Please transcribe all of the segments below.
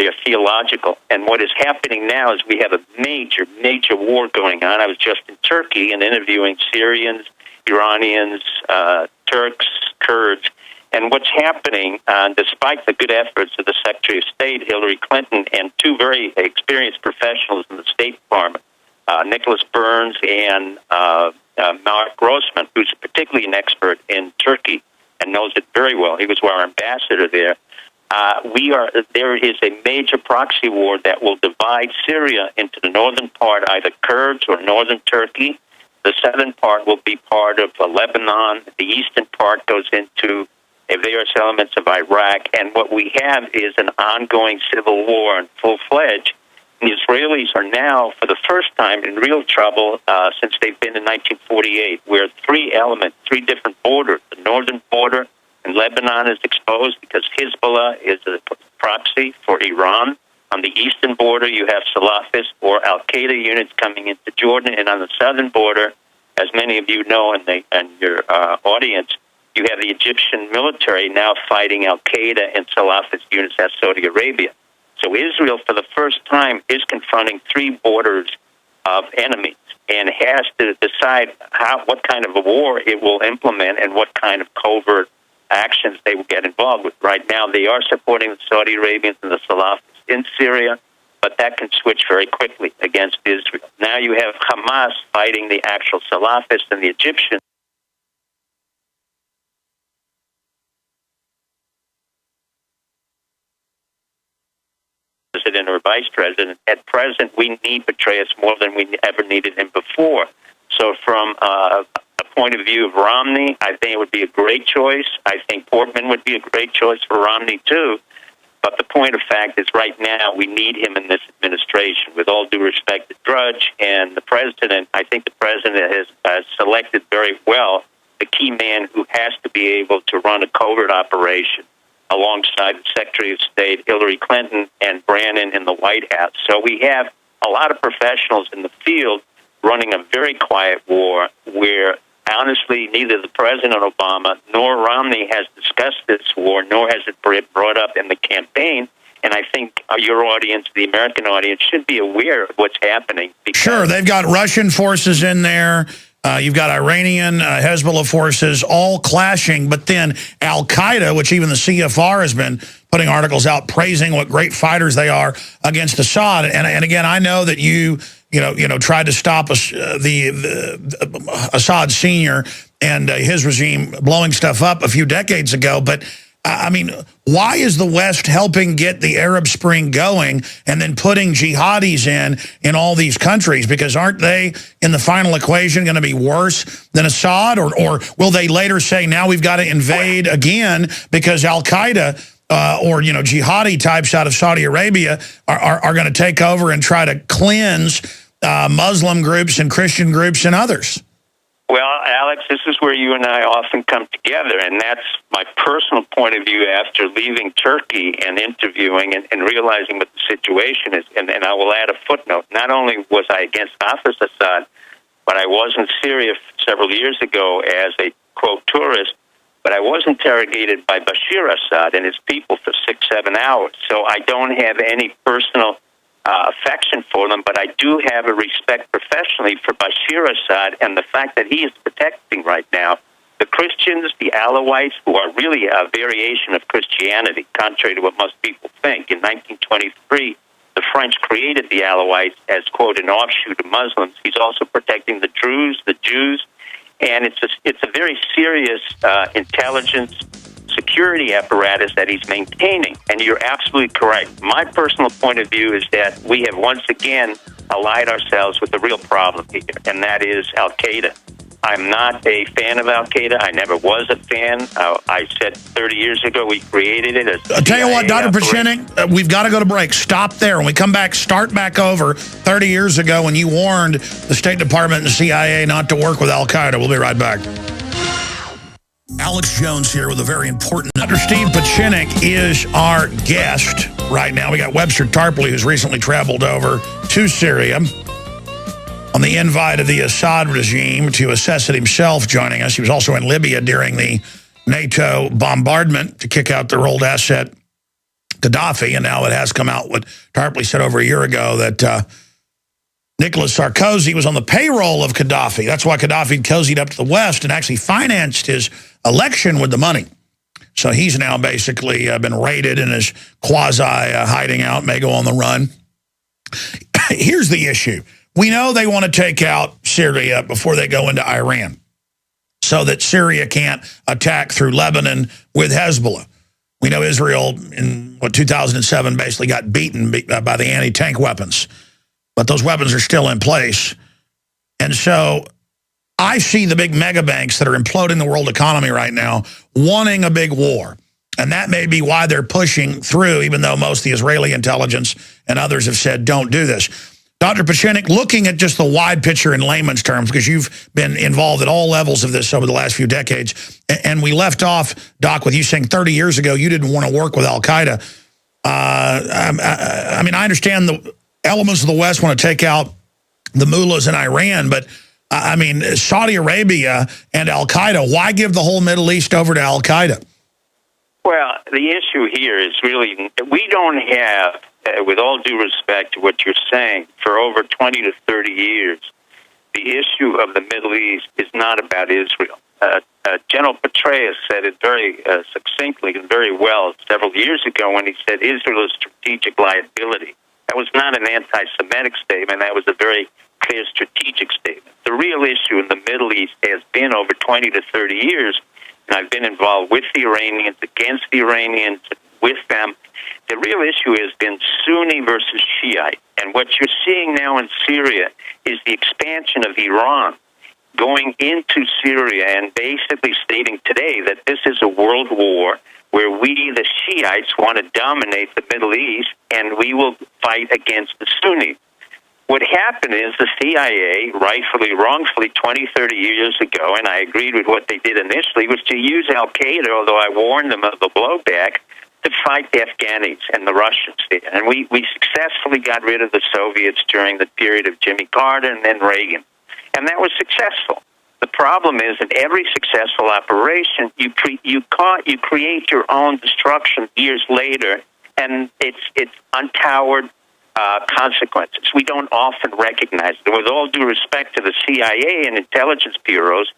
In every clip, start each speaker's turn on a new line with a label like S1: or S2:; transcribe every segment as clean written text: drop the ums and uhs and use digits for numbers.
S1: They're theological. And what is happening now is we have a major, major war going on. I was just in Turkey and interviewing Syrians, Iranians, Turks, Kurds. And what's happening, despite the good efforts of the Secretary of State, Hillary Clinton, and two very experienced professionals in the State Department, Nicholas Burns and Mark Grossman, who's particularly an expert in Turkey and knows it very well. He was our ambassador there. There is a major proxy war that will divide Syria into the northern part, either Kurds or northern Turkey. The southern part will be part of Lebanon. The eastern part goes into various elements of Iraq. And what we have is an ongoing civil war in full-fledged. The Israelis are now, for the first time, in real trouble since they've been in 1948, where three different borders. The northern border in Lebanon is exposed because Hezbollah is a proxy for Iran. On the eastern border, you have Salafist or Al-Qaeda units coming into Jordan. And on the southern border, as many of you know in your audience, you have the Egyptian military now fighting Al-Qaeda and Salafist units at Saudi Arabia. So Israel, for the first time, is confronting three borders of enemies and has to decide what kind of a war it will implement and what kind of covert actions they will get involved with. Right now, they are supporting the Saudi Arabians and the Salafists in Syria, but that can switch very quickly against Israel. Now you have Hamas fighting the actual Salafists and the Egyptians. President or vice president. At present, we need Petraeus more than we ever needed him before. So from a point of view of Romney, I think it would be a great choice. I think Portman would be a great choice for Romney, too. But the point of fact is right now we need him in this administration. With all due respect to Drudge and the president, I think the president has selected very well the key man who has to be able to run a covert operation alongside the Secretary of State, Hillary Clinton, and Brannon in the White House. So we have a lot of professionals in the field running a very quiet war where, honestly, neither the President Obama nor Romney has discussed this war, nor has it brought up in the campaign. And I think your audience, the American audience, should be aware of what's happening.
S2: Sure, they've got Russian forces in there. You've got Iranian, Hezbollah forces all clashing, but then Al-Qaeda, which even the CFR has been putting articles out praising what great fighters they are against Assad. And again, I know that you tried to stop the Assad Sr. and his regime blowing stuff up a few decades ago, but I mean, why is the West helping get the Arab Spring going and then putting jihadis in all these countries? Because aren't they, in the final equation, going to be worse than Assad? Or will they later say, now we've got to invade again because Al-Qaeda or jihadi types out of Saudi Arabia are going to take over and try to cleanse Muslim groups and Christian groups and others?
S1: Well, Alex, this is where you and I often come together, and that's my personal point of view after leaving Turkey and interviewing and realizing what the situation is. And I will add a footnote. Not only was I against Hafiz Assad, but I was in Syria several years ago as a, quote, tourist, but I was interrogated by Bashir Assad and his people for 6-7 hours. So I don't have any personal affection for them, but I do have a respect professionally for Bashir Assad and the fact that he is protecting right now the Christians, the Alawites, who are really a variation of Christianity, contrary to what most people think. In 1923, the French created the Alawites as, quote, an offshoot of Muslims. He's also protecting the Druze, the Jews, and it's a very serious intelligence security apparatus that he's maintaining. And you're absolutely correct. My personal point of view is that we have once again allied ourselves with the real problem here, and that is Al-Qaeda. I'm not a fan of Al-Qaeda. I never was a fan. I said 30 years ago we created it.
S2: I'll tell you what, Dr. Pieczenik, we've got to go to break. Stop there. When we come back, start back over 30 years ago when you warned the State Department and the CIA not to work with Al-Qaeda. We'll be right back. Alex Jones here with a very important... Dr. Steve Pieczenik is our guest right now. We got Webster Tarpley, who's recently traveled over to Syria on the invite of the Assad regime to assess it himself, joining us. He was also in Libya during the NATO bombardment to kick out their old asset Gaddafi, and now it has come out, what Tarpley said over a year ago, that Nicolas Sarkozy was on the payroll of Gaddafi. That's why Gaddafi cozied up to the West and actually financed his election with the money. So he's now basically been raided and is quasi-hiding out, may go on the run. Here's the issue. We know they want to take out Syria before they go into Iran so that Syria can't attack through Lebanon with Hezbollah. We know Israel in 2007 basically got beaten by the anti-tank weapons. But those weapons are still in place. And so I see the big mega banks that are imploding the world economy right now wanting a big war. And that may be why they're pushing through, even though most of the Israeli intelligence and others have said, don't do this. Dr. Pieczenik, looking at just the wide picture in layman's terms, because you've been involved at all levels of this over the last few decades, and we left off, Doc, with you saying 30 years ago you didn't want to work with al-Qaeda. I mean, I understand the elements of the West want to take out the mullahs in Iran, but I mean, Saudi Arabia and al-Qaeda, why give the whole Middle East over to al-Qaeda?
S1: Well, the issue here is really, we don't have, with all due respect to what you're saying, for over 20 to 30 years, the issue of the Middle East is not about Israel. General Petraeus said it very succinctly and very well several years ago when he said Israel is strategic liability. That was not an anti-Semitic statement. That was a very clear strategic statement. The real issue in the Middle East has been over 20 to 30 years, and I've been involved with the Iranians, against the Iranians, with them. The real issue has been Sunni versus Shiite. And what you're seeing now in Syria is the expansion of Iran going into Syria and basically stating today that this is a world war where we, the Shiites, want to dominate the Middle East, and we will fight against the Sunnis. What happened is the CIA, rightfully, wrongfully, 20, 30 years ago, and I agreed with what they did initially, was to use al-Qaeda, although I warned them of the blowback, to fight the Afghanis and the Russians there. And we successfully got rid of the Soviets during the period of Jimmy Carter and then Reagan. And that was successful. The problem is that every successful operation, you create your own destruction years later, and it's untoward consequences. We don't often recognize it. With all due respect to the CIA and intelligence bureaus,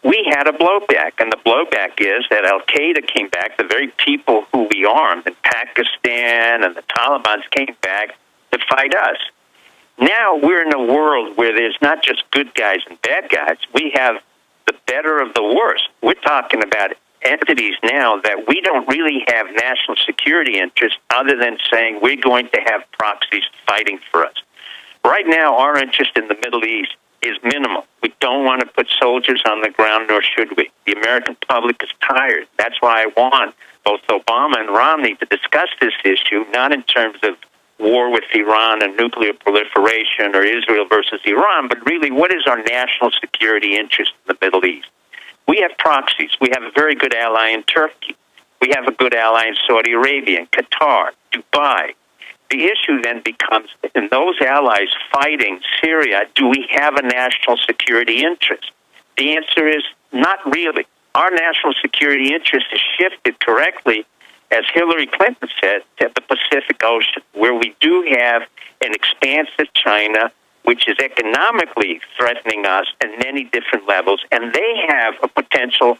S1: we had a blowback, and the blowback is that al-Qaeda came back, the very people who we armed in Pakistan and the Taliban came back to fight us. Now we're in a world where there's not just good guys and bad guys. We have the better of the worst. We're talking about entities now that we don't really have national security interests other than saying we're going to have proxies fighting for us. Right now, our interest in the Middle East is minimal. We don't want to put soldiers on the ground, nor should we. The American public is tired. That's why I want both Obama and Romney to discuss this issue, not in terms of war with Iran and nuclear proliferation or Israel versus Iran, but really what is our national security interest in the Middle East? We have proxies. We have a very good ally in Turkey. We have a good ally in Saudi Arabia, Qatar, Dubai. The issue then becomes, in those allies fighting Syria, do we have a national security interest? The answer is not really. Our national security interest is shifted correctly, as Hillary Clinton said, to the Pacific Ocean, where we do have an expansive China, which is economically threatening us at many different levels, and they have a potential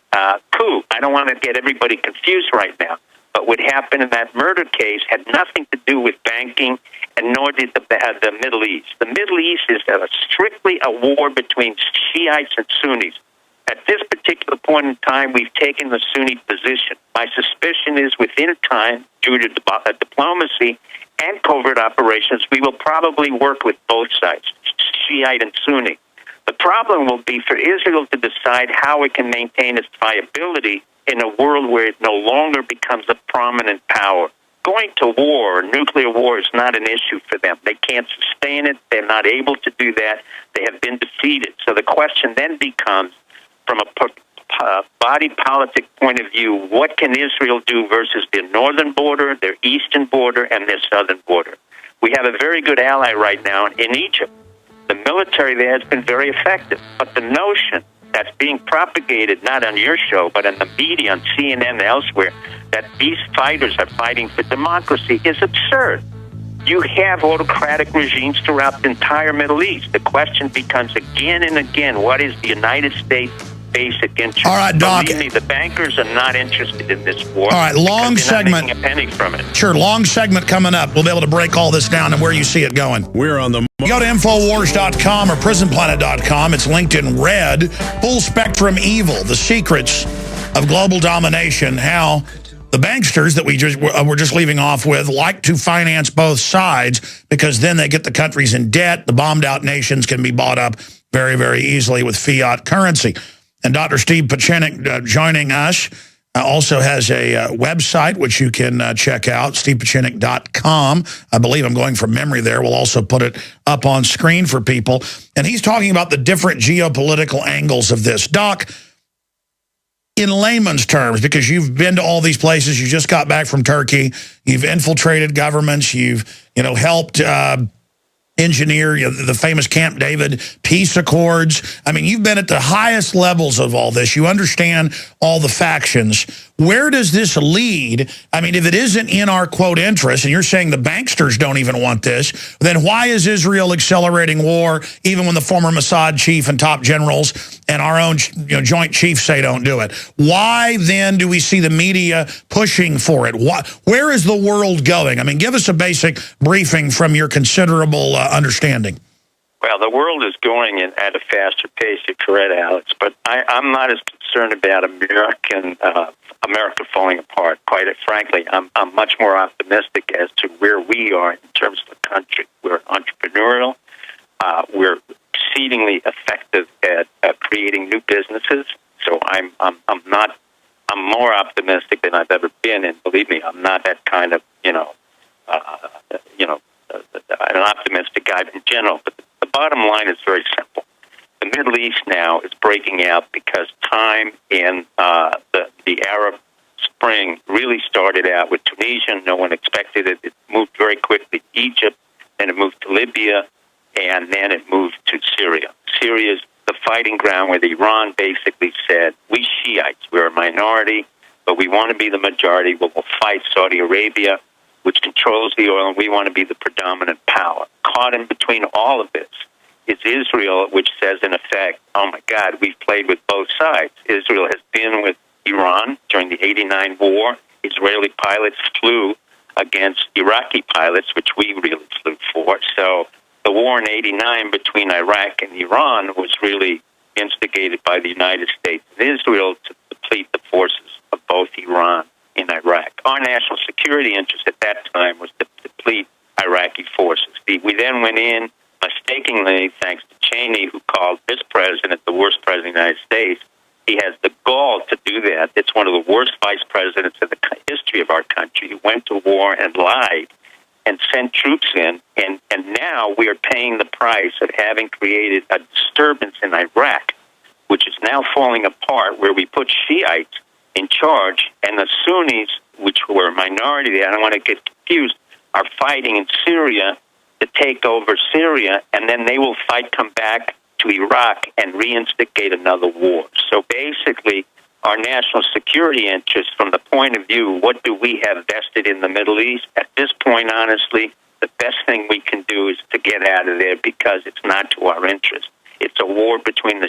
S1: coup. I don't want to get everybody confused right now, but what happened in that murder case had nothing to do with banking, and nor did the Middle East. The Middle East is strictly a war between Shiites and Sunnis. At this particular point in time, we've taken the Sunni position. My suspicion is within time, due to diplomacy and covert operations, we will probably work with both sides, Shiite and Sunni. The problem will be for Israel to decide how it can maintain its viability in a world where it no longer becomes a prominent power. Going to war, nuclear war, is not an issue for them. They can't sustain it. They're not able to do that. They have been defeated. So the question then becomes, from a body politic point of view, what can Israel do versus their northern border, their eastern border, and their southern border? We have a very good ally right now in Egypt. The military there has been very effective, but the notion that's being propagated not on your show, but in the media, on CNN and elsewhere, that these fighters are fighting for democracy is absurd. You have autocratic regimes throughout the entire Middle East. The question becomes again and again, what is the United States' basic interest?
S2: All right, Doc.
S1: Believe me, the bankers are not interested in this war.
S2: All right, long segment.
S1: Not making a penny from it.
S2: Sure, long segment coming up. We'll be able to break all this down and where you see it going.
S3: We're on the...
S2: Go to Infowars.com or Prisonplanet.com. It's linked in red. Full spectrum evil, the secrets of global domination, how the banksters that we're just leaving off with like to finance both sides because then they get the countries in debt. The bombed out nations can be bought up very, very easily with fiat currency. And Dr. Steve Pieczenik joining us also has a website which you can check out, stevepieczenik.com. I believe I'm going from memory there. We'll also put it up on screen for people. And he's talking about the different geopolitical angles of this. Doc, in layman's terms, because you've been to all these places, you just got back from Turkey, you've infiltrated governments, you've helped engineer the famous Camp David peace accords. I mean, you've been at the highest levels of all this. You understand all the factions. Where does this lead? I mean, if it isn't in our, quote, interest, and you're saying the banksters don't even want this, then why is Israel accelerating war even when the former Mossad chief and top generals and our own joint chiefs say don't do it? Why then do we see the media pushing for it? Where is the world going? I mean, give us a basic briefing from your considerable understanding.
S1: Well, the world is going at a faster pace, you're correct, Alex, but I'm not as concerned about America falling apart. Quite frankly, I'm much more optimistic as to where we are in terms of the country. We're entrepreneurial. We're exceedingly effective at creating new businesses. So I'm more optimistic than I've ever been, and believe me, I'm not that kind of an optimistic guy in general. But the bottom line is very simple. The Middle East now is breaking out because time in the Arab Spring really started out with Tunisia. No one expected it. It moved very quickly to Egypt, then it moved to Libya, and then it moved to Syria. Syria is the fighting ground where Iran basically said, we Shiites, we're a minority, but we want to be the majority. We'll fight Saudi Arabia, which controls the oil, and we want to be the predominant power. Caught in between all of this is Israel, which says, in effect, oh, my God, we've played with both sides. Israel has been with Iran during the 89 war. Israeli pilots flew against Iraqi pilots, which we really flew for. So the war in 89 between Iraq and Iran was really instigated by the United States and Israel to deplete the forces of both Iran and Iraq. Our national security interest at that time was to deplete Iraqi forces. We then went in mistakenly, thanks to Cheney, who called this president the worst president of the United States. He has the gall to do that. It's one of the worst vice presidents in the history of our country. He went to war and lied and sent troops in, and now we are paying the price of having created a disturbance in Iraq, which is now falling apart, where we put Shiites in charge, and the Sunnis, which were a minority there, I don't want to get confused, are fighting in Syria to take over Syria, and then they will come back to Iraq and reinstigate another war. So basically, our national security interests, from the point of view, what do we have vested in the Middle East? At this point, honestly, the best thing we can do is to get out of there because it's not to our interest. It's a war between the